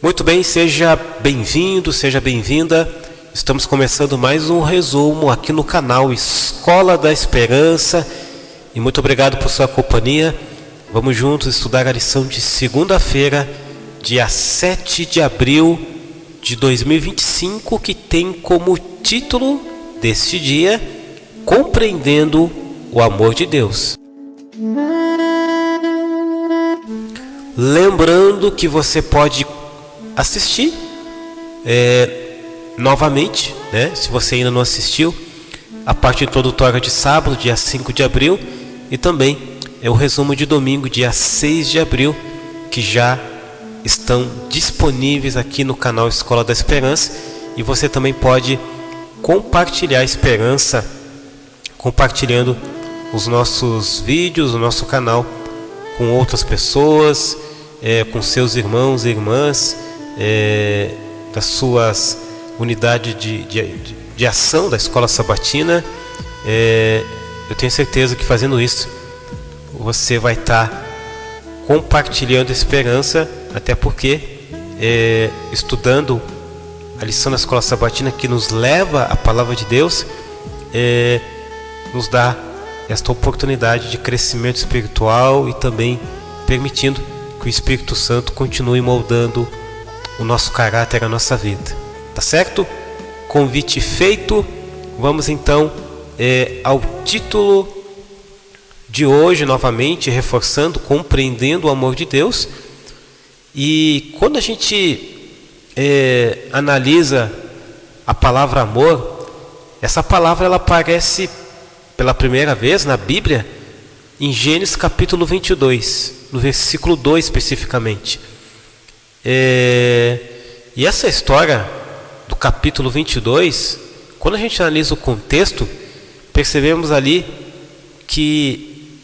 Muito bem, seja bem-vindo, seja bem-vinda. Estamos começando mais um resumo aqui no canal Escola da Esperança. E muito obrigado por sua companhia. Vamos juntos estudar a lição de segunda-feira, dia 7 de abril de 2025, que tem como título deste dia, Compreendendo o Amor de Deus. Lembrando que você pode assistir novamente, né? Se você ainda não assistiu, a parte introdutória de sábado, dia 5 de abril, e também o resumo de domingo, dia 6 de abril, que já estão disponíveis aqui no canal Escola da Esperança. E você também pode compartilhar a esperança, compartilhando os nossos vídeos, o nosso canal com outras pessoas, com seus irmãos e irmãs, das suas unidades de ação da Escola Sabatina. Eu tenho certeza que fazendo isso você vai estar compartilhando esperança, até porque estudando a lição da Escola Sabatina, que nos leva à Palavra de Deus, nos dá esta oportunidade de crescimento espiritual e também permitindo que o Espírito Santo continue moldando o nosso caráter, a nossa vida. Tá certo? Convite feito. Vamos então ao título de hoje, novamente reforçando, compreendendo o amor de Deus. E quando a gente analisa a palavra amor, essa palavra ela aparece pela primeira vez na Bíblia em Gênesis capítulo 22, no versículo 2 especificamente. E essa história do capítulo 22, quando a gente analisa o contexto, percebemos ali que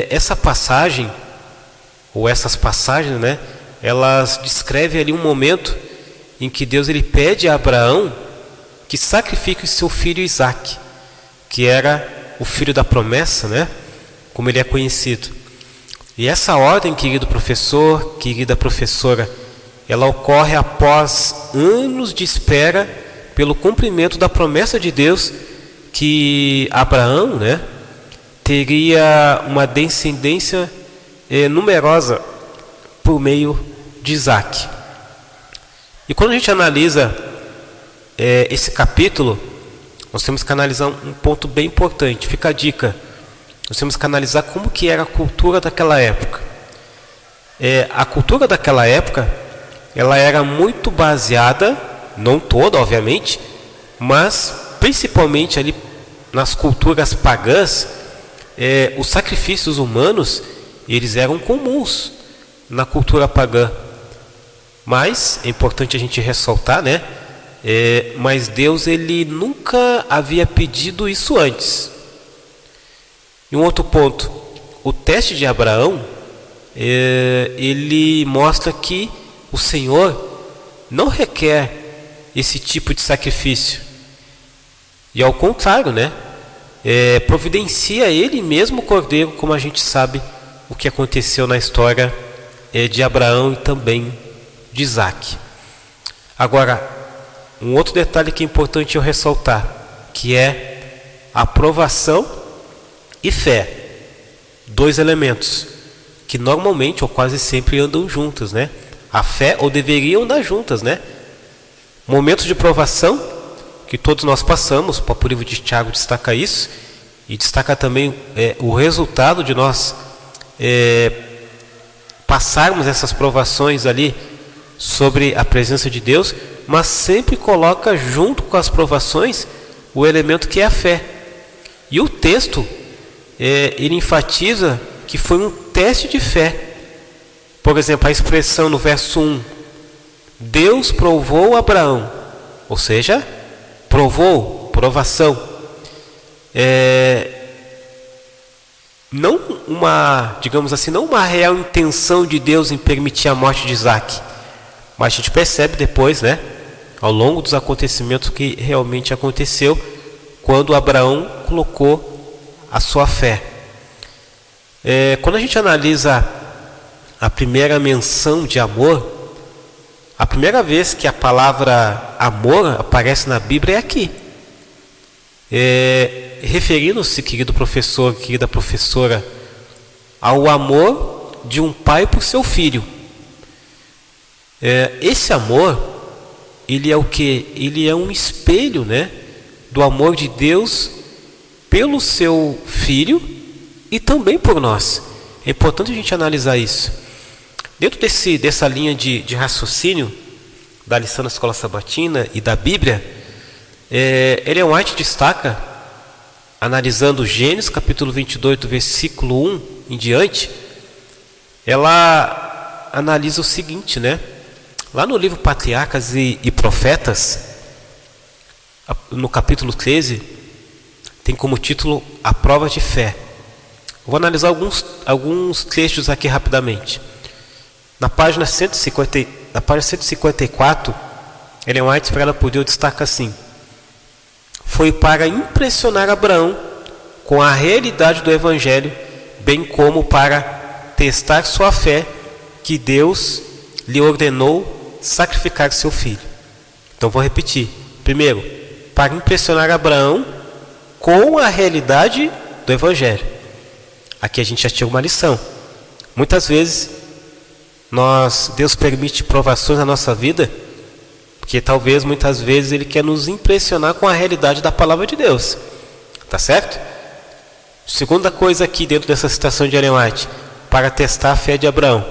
essa passagem, ou essas passagens, né, elas descrevem ali um momento em que Deus ele pede a Abraão que sacrifique o seu filho Isaque, que era o filho da promessa, né, como ele é conhecido. E essa ordem, querido professor, querida professora, ela ocorre após anos de espera pelo cumprimento da promessa de Deus que Abraão, né, teria uma descendência numerosa por meio de Isaque. E quando a gente analisa esse capítulo, nós temos que analisar um ponto bem importante. Fica a dica. Nós temos que analisar como que era a cultura daquela época. A cultura daquela época, ela era muito baseada, não toda, obviamente, mas principalmente ali nas culturas pagãs, os sacrifícios humanos, eles eram comuns na cultura pagã. Mas é importante a gente ressaltar, né? Mas Deus ele nunca havia pedido isso antes. E um outro ponto, o teste de Abraão, ele mostra que o Senhor não requer esse tipo de sacrifício. E ao contrário, né? Providencia ele mesmo o cordeiro, como a gente sabe o que aconteceu na história de Abraão e também de Isaque. Agora, um outro detalhe que é importante eu ressaltar, que é a aprovação e fé. Dois elementos que normalmente ou quase sempre andam juntos, né? A fé, ou deveriam andar juntas, né? Momentos de provação que todos nós passamos, o próprio livro de Tiago destaca isso, e destaca também o resultado de nós passarmos essas provações ali sobre a presença de Deus, mas sempre coloca junto com as provações o elemento que é a fé. E o texto ele enfatiza que foi um teste de fé. Por exemplo, a expressão no verso 1, Deus provou Abraão, ou seja, provou, provação. Não uma, digamos assim, não uma real intenção de Deus em permitir a morte de Isaque, mas a gente percebe depois, né, ao longo dos acontecimentos, que realmente aconteceu quando Abraão colocou a sua fé. Quando a gente analisa a primeira menção de amor, A primeira vez que a palavra amor aparece na Bíblia é aqui. Referindo-se, querido professor, querida professora, ao amor de um pai por seu filho. Esse amor, ele é o quê? Ele é um espelho, né, do amor de Deus pelo seu filho e também por nós. É importante a gente analisar isso. Dentro dessa linha de raciocínio da lição da Escola Sabatina e da Bíblia, Ellen White destaca, analisando Gênesis capítulo 22, do versículo 1 em diante, ela analisa o seguinte, né? Lá no livro Patriarcas e Profetas, no capítulo 13, tem como título A Prova de Fé. Vou analisar alguns trechos aqui rapidamente. Na página 154, Ellen White, inspirada por Deus, destaca assim: foi para impressionar Abraão com a realidade do Evangelho, bem como para testar sua fé, que Deus lhe ordenou sacrificar seu filho. Então vou repetir. Primeiro, para impressionar Abraão com a realidade do Evangelho. Aqui a gente já tinha uma lição. Muitas vezes Deus permite provações na nossa vida, porque talvez muitas vezes Ele quer nos impressionar com a realidade da palavra de Deus. Tá certo? Segunda coisa aqui dentro dessa citação de Ellen White, para testar a fé de Abraão.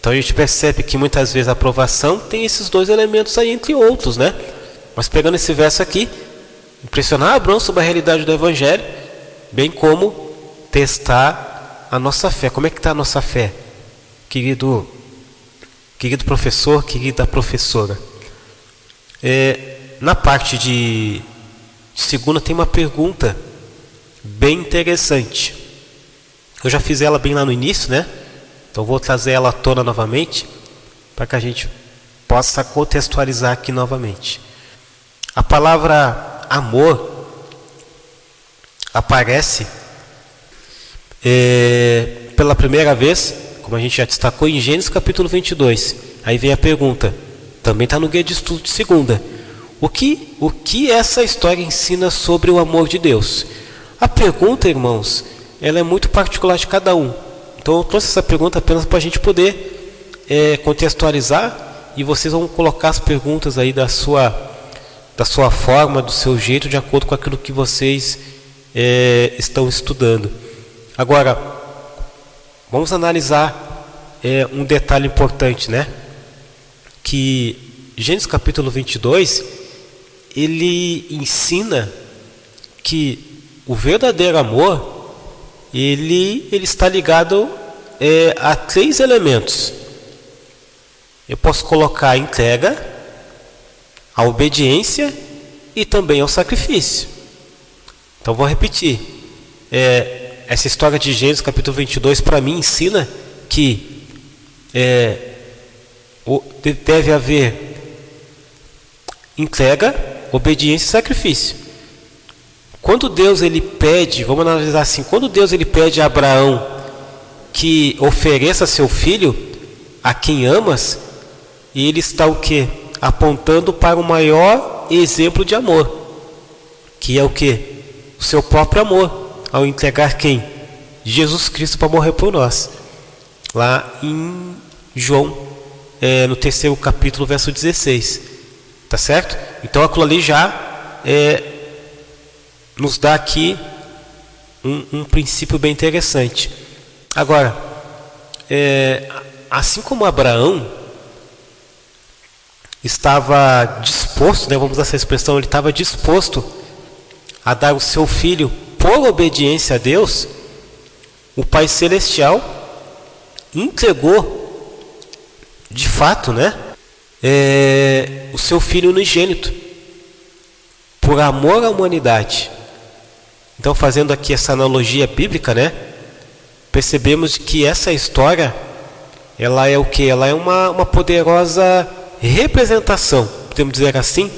Então a gente percebe que muitas vezes a aprovação tem esses dois elementos aí, entre outros, né? Mas pegando esse verso aqui, impressionar Abraão sobre a realidade do Evangelho, bem como testar a nossa fé. Como é que está a nossa fé? Querido professor, querida professora, na parte de segunda tem uma pergunta bem interessante. Eu já fiz ela bem lá no início, né? Então vou trazer ela à tona novamente, para que a gente possa contextualizar aqui novamente. A palavra amor aparece pela primeira vez, como a gente já destacou, em Gênesis capítulo 22. Aí vem a pergunta, também está no guia de estudo de segunda: o que essa história ensina sobre o amor de Deus? A pergunta, irmãos, ela é muito particular de cada um. Então eu trouxe essa pergunta apenas para a gente poder contextualizar, e vocês vão colocar as perguntas aí da sua forma, do seu jeito, de acordo com aquilo que vocês estão estudando. Agora, vamos analisar um detalhe importante, né? Que Gênesis capítulo 22, ele ensina que o verdadeiro amor, ele está ligado a três elementos. Eu posso colocar a entrega, a obediência e também ao sacrifício. Então vou repetir. Essa história de Gênesis capítulo 22 para mim ensina que deve haver entrega, obediência e sacrifício. Quando Deus ele pede, vamos analisar assim, quando Deus ele pede a Abraão que ofereça seu filho a quem amas, ele está o quê? Apontando para o maior exemplo de amor, que é o quê? O seu próprio amor, ao entregar quem? Jesus Cristo para morrer por nós. Lá em João, no 3º capítulo, verso 16. Tá certo? Então aquilo ali já nos dá aqui um princípio bem interessante. Agora, assim como Abraão estava disposto, né, vamos usar essa expressão, ele estava disposto a dar o seu filho por obediência a Deus, o Pai Celestial entregou, de fato, né, o seu filho unigênito, por amor à humanidade. Então, fazendo aqui essa analogia bíblica, né, percebemos que essa história, ela é o que? Ela é uma poderosa representação, podemos dizer assim,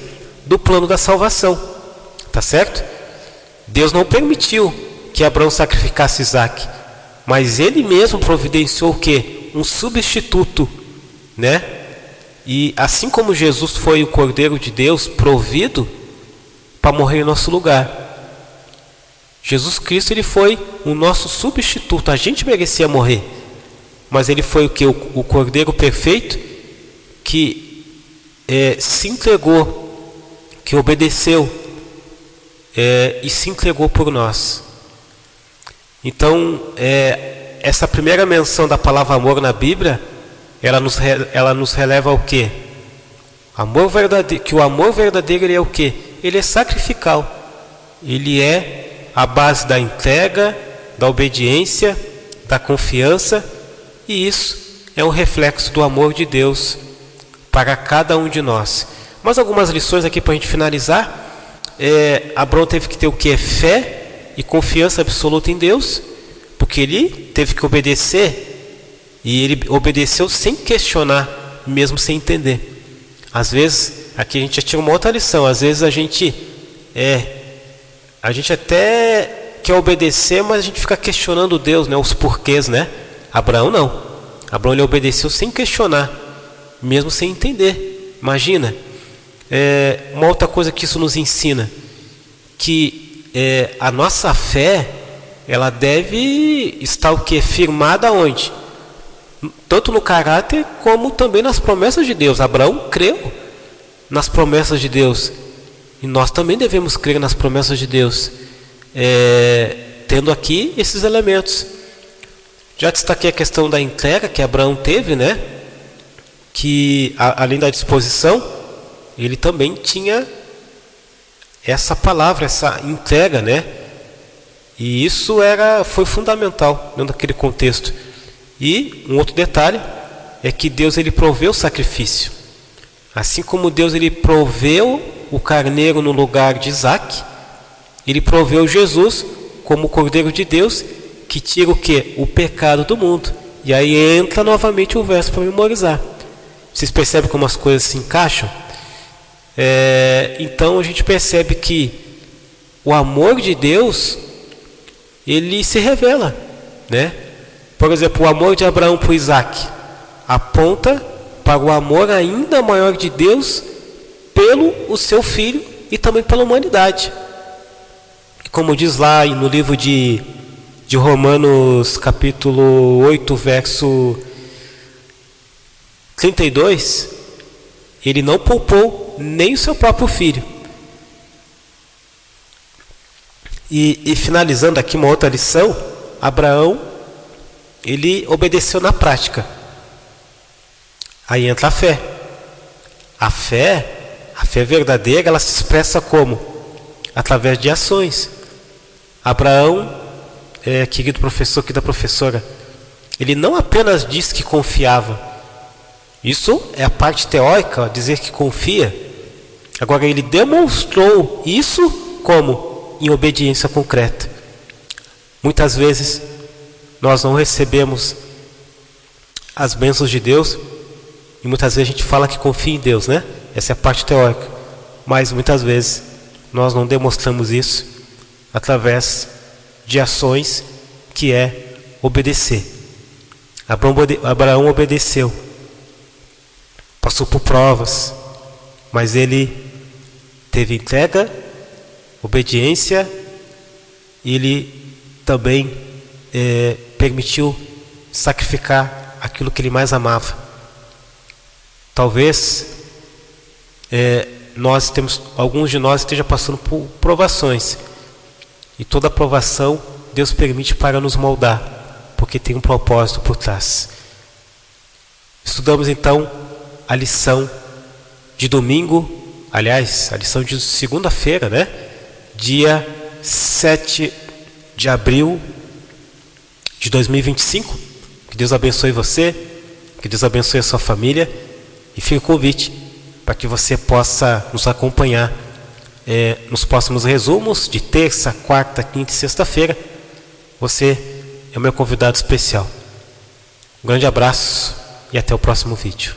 do plano da salvação. Tá certo? Deus não permitiu que Abraão sacrificasse Isaac, mas ele mesmo providenciou o quê? Um substituto, né? E assim como Jesus foi o Cordeiro de Deus provido para morrer em nosso lugar, Jesus Cristo, ele foi o nosso substituto. A gente merecia morrer, mas ele foi o que? O Cordeiro perfeito que se entregou, que obedeceu e se entregou por nós. Então, essa primeira menção da palavra amor na Bíblia, ela nos releva o quê? Amor verdadeiro, que o amor verdadeiro, ele é o quê? Ele é sacrificial. Ele é a base da entrega, da obediência, da confiança, e isso é um reflexo do amor de Deus para cada um de nós. Mas algumas lições aqui para a gente finalizar. Abraão teve que ter o quê? Fé e confiança absoluta em Deus, porque ele teve que obedecer. E ele obedeceu sem questionar, mesmo sem entender. Às vezes, aqui a gente já tira uma outra lição. Às vezes a gente até quer obedecer, mas a gente fica questionando Deus, né? Os porquês, né? Abraão não. Abraão, ele obedeceu sem questionar, mesmo sem entender. Imagina. Uma outra coisa que isso nos ensina, que a nossa fé, ela deve estar o quê? Firmada onde? Tanto no caráter como também nas promessas de Deus. Abraão creu nas promessas de Deus, e nós também devemos crer nas promessas de Deus, tendo aqui esses elementos. Já destaquei a questão da entrega que Abraão teve, né? Que além da disposição, ele também tinha essa palavra, essa entrega, né? E isso foi fundamental dentro daquele contexto. E um outro detalhe é que Deus, ele proveu o sacrifício. Assim como Deus, ele proveu o carneiro no lugar de Isaac, ele proveu Jesus como o Cordeiro de Deus, que tira o quê? O pecado do mundo. E aí entra novamente o verso para memorizar. Vocês percebem como as coisas se encaixam? Então a gente percebe que o amor de Deus, ele se revela, né? Por exemplo, o amor de Abraão por Isaac aponta para o amor ainda maior de Deus pelo o seu filho e também pela humanidade. E como diz lá no livro de Romanos, capítulo 8, verso 32, ele não poupou nem o seu próprio filho. E finalizando aqui uma outra lição, Abraão, ele obedeceu na prática. Aí entra a fé. A fé verdadeira, ela se expressa como? Através de ações. Abraão, querido professor aqui da professora, ele não apenas disse que confiava. Isso é a parte teórica, dizer que confia. Agora ele demonstrou isso como? Em obediência concreta. Muitas vezes nós não recebemos as bênçãos de Deus, e muitas vezes a gente fala que confia em Deus, né? Essa é a parte teórica. Mas muitas vezes nós não demonstramos isso através de ações, que é obedecer. Abraão obedeceu, passou por provas, mas ele teve entrega, obediência, e ele também permitiu sacrificar aquilo que ele mais amava. Talvez alguns de nós estejam passando por provações, e toda provação Deus permite para nos moldar, porque tem um propósito por trás. Estudamos então a lição de domingo, aliás, a lição de segunda-feira, né? Dia 7 de abril de 2025. Que Deus abençoe você, que Deus abençoe a sua família, e fica o convite para que você possa nos acompanhar nos próximos resumos de terça, quarta, quinta e sexta-feira. Você é o meu convidado especial. Um grande abraço e até o próximo vídeo.